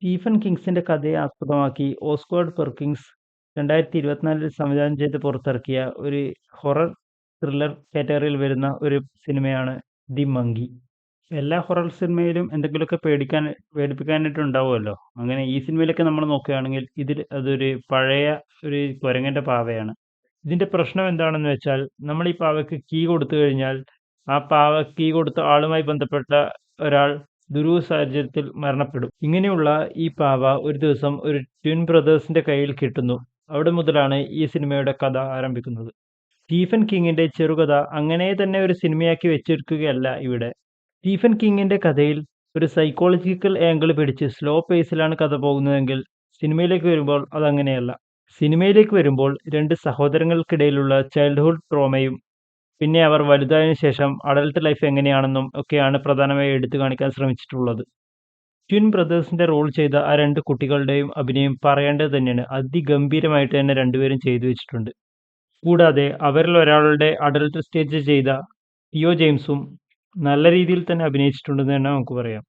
Stephen കിങ്സിന്റെ കഥയെ ആസ്പദമാക്കി Oswald Perkins 2024 സംവിധാനം ചെയ്ത് പുറത്തിറക്കിയ ഒരു ഹൊറർ ത്രില്ലർ കാറ്റഗറിയിൽ വരുന്ന ഒരു സിനിമയാണ് ദി മങ്കി. എല്ലാ ഹൊറർ സിനിമയിലും എന്തെങ്കിലുമൊക്കെ പേടിപ്പിക്കാനായിട്ട് ഉണ്ടാവുമല്ലോ. അങ്ങനെ ഈ സിനിമയിലൊക്കെ നമ്മൾ നോക്കുകയാണെങ്കിൽ അതൊരു പഴയ ഒരു കുരങ്ങന്റെ പാവയാണ്. ഇതിന്റെ പ്രശ്നം എന്താണെന്ന് വെച്ചാൽ, നമ്മൾ ഈ പാവയ്ക്ക് കീ കൊടുത്തു കഴിഞ്ഞാൽ ആ പാവ കീ കൊടുത്ത ആളുമായി ബന്ധപ്പെട്ട ഒരാൾ ദുരൂഹ സാഹചര്യത്തിൽ മരണപ്പെടും. ഇങ്ങനെയുള്ള ഈ പാവ ഒരു ദിവസം ഒരു ട്വിൻ ബ്രദേഴ്സിന്റെ കയ്യിൽ കിട്ടുന്നു. അവിടെ മുതലാണ് ഈ സിനിമയുടെ കഥ ആരംഭിക്കുന്നത്. സ്റ്റീഫൻ കിങ്ങിന്റെ ചെറുകഥ അങ്ങനെ തന്നെ ഒരു സിനിമയാക്കി വെച്ചെടുക്കുകയല്ല ഇവിടെ. സ്റ്റീഫൻ കിങ്ങിന്റെ കഥയിൽ ഒരു സൈക്കോളജിക്കൽ ആംഗിൾ പിടിച്ച് സ്ലോ പേസിലാണ് കഥ പോകുന്നതെങ്കിൽ സിനിമയിലേക്ക് വരുമ്പോൾ അതങ്ങനെയല്ല. സിനിമയിലേക്ക് വരുമ്പോൾ രണ്ട് സഹോദരങ്ങൾക്കിടയിലുള്ള ചൈൽഡ്ഹുഡ് ട്രോമയും പിന്നെ അവർ വലുതായതിനു ശേഷം അഡൽട്ട് ലൈഫ് എങ്ങനെയാണെന്നും ഒക്കെയാണ് പ്രധാനമായി എടുത്തു കാണിക്കാൻ ശ്രമിച്ചിട്ടുള്ളത്. ട്വിൻ ബ്രദേഴ്സിന്റെ റോൾ ചെയ്ത ആ രണ്ട് കുട്ടികളുടെയും അഭിനയം പറയേണ്ടത് തന്നെയാണ്. അതിഗംഭീരമായിട്ട് തന്നെ രണ്ടുപേരും ചെയ്തു വെച്ചിട്ടുണ്ട്. കൂടാതെ അവരിൽ ഒരാളുടെ അഡൽട്ട് സ്റ്റേജ് ചെയ്ത ടിയോ ജെയിംസും നല്ല രീതിയിൽ തന്നെ അഭിനയിച്ചിട്ടുണ്ടെന്ന് തന്നെ നമുക്ക് പറയാം.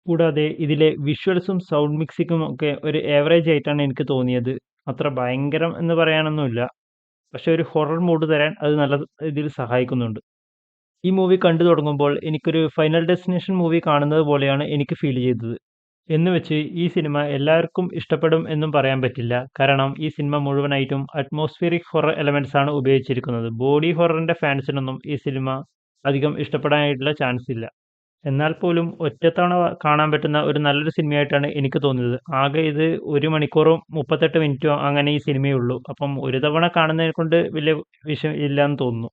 കൂടാതെ ഇതിലെ വിഷ്വൽസും സൗണ്ട് മിക്സിങ്ങും ഒക്കെ ഒരു ആവറേജ് ആയിട്ടാണ് എനിക്ക് തോന്നിയത്. അത്ര ഭയങ്കരം എന്ന് പറയാനൊന്നുമില്ല. പക്ഷെ ഒരു ഹൊറർ മൂഡ് തരാൻ അത് നല്ല രീതിയിൽ സഹായിക്കുന്നുണ്ട്. ഈ മൂവി കണ്ടു തുടങ്ങുമ്പോൾ എനിക്കൊരു ഫൈനൽ ഡെസ്റ്റിനേഷൻ മൂവി കാണുന്നത് പോലെയാണ് എനിക്ക് ഫീൽ ചെയ്തത്. എന്നുവെച്ച് ഈ സിനിമ എല്ലാവർക്കും ഇഷ്ടപ്പെടും എന്നും പറയാൻ പറ്റില്ല. കാരണം ഈ സിനിമ മുഴുവനായിട്ടും അറ്റ്മോസ്ഫിയറിക് ഹൊറർ എലമെന്റ്സ് ആണ് ഉപയോഗിച്ചിരിക്കുന്നത്. ബോഡി ഹൊററിന്റെ ഫാൻസിനൊന്നും ഈ സിനിമ അധികം ഇഷ്ടപ്പെടാനായിട്ടുള്ള ചാൻസ് ഇല്ല. എന്നാൽ പോലും ഒറ്റത്തവണ കാണാൻ പറ്റുന്ന ഒരു നല്ലൊരു സിനിമയായിട്ടാണ് എനിക്ക് തോന്നിയത്. ആകെ ഇത് 1 മണിക്കൂറും 38 മിനിറ്റോ അങ്ങനെ ഈ സിനിമയുള്ളൂ. അപ്പം ഒരു തവണ കാണുന്നതിനെ കൊണ്ട് വലിയ വിഷയം ഇല്ലാന്ന് തോന്നുന്നു.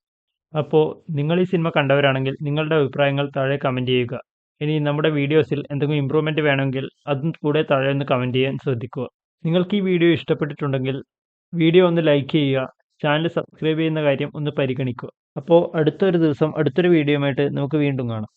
അപ്പോൾ നിങ്ങൾ ഈ സിനിമ കണ്ടവരാണെങ്കിൽ നിങ്ങളുടെ അഭിപ്രായങ്ങൾ താഴെ കമന്റ് ചെയ്യുക. ഇനി നമ്മുടെ വീഡിയോസിൽ എന്തെങ്കിലും ഇമ്പ്രൂവ്മെന്റ് വേണമെങ്കിൽ അതും കൂടെ താഴെ ഒന്ന് കമന്റ് ചെയ്യാൻ ശ്രദ്ധിക്കുക. നിങ്ങൾക്ക് ഈ വീഡിയോ ഇഷ്ടപ്പെട്ടിട്ടുണ്ടെങ്കിൽ വീഡിയോ ഒന്ന് ലൈക്ക് ചെയ്യുക. ചാനൽ സബ്സ്ക്രൈബ് ചെയ്യുന്ന കാര്യം ഒന്ന് പരിഗണിക്കുക. അപ്പോൾ അടുത്തൊരു ദിവസം അടുത്തൊരു വീഡിയോയുമായിട്ട് നമുക്ക് വീണ്ടും കാണാം.